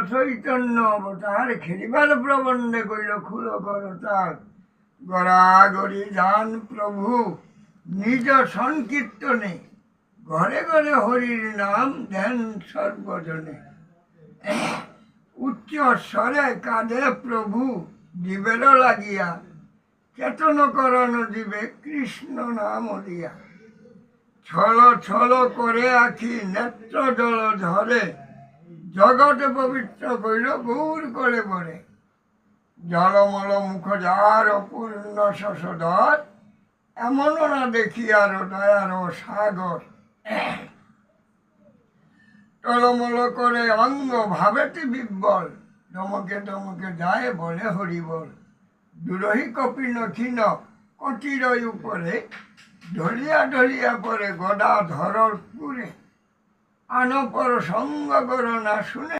চৈতন্য অবতার খেলিবার প্রবন্ধে কইল খুলো করতাল গড়াগড়ি যান প্রভু নিজ সংকীর্তনে ঘরে ঘরে হরির নাম দেন সর্বজনে। উচ্চ স্বরে কাঁদে প্রভু জীবের লাগিয়া চেতন করণ জীবে কৃষ্ণ নাম দিয়া। ছল ছল করে আখি নেত্র জল ঝরে জগতে পবিত্র কইল গৌর করে বরে। জলমল মুখ যার অপূর্ণ শশধর এমন না দেখি আর দয়ার সাগর। টলমল করে অঙ্গ ভাবেতে বিব্বল দমকে দমকে যায় বলে হরিবল। দুরহি কপিন ক্ষীণ কটির উপরে ঢলিয়া ঢলিয়া পরে গদা ধরর পুরে। আনপর সঙ্গ কর না শুনে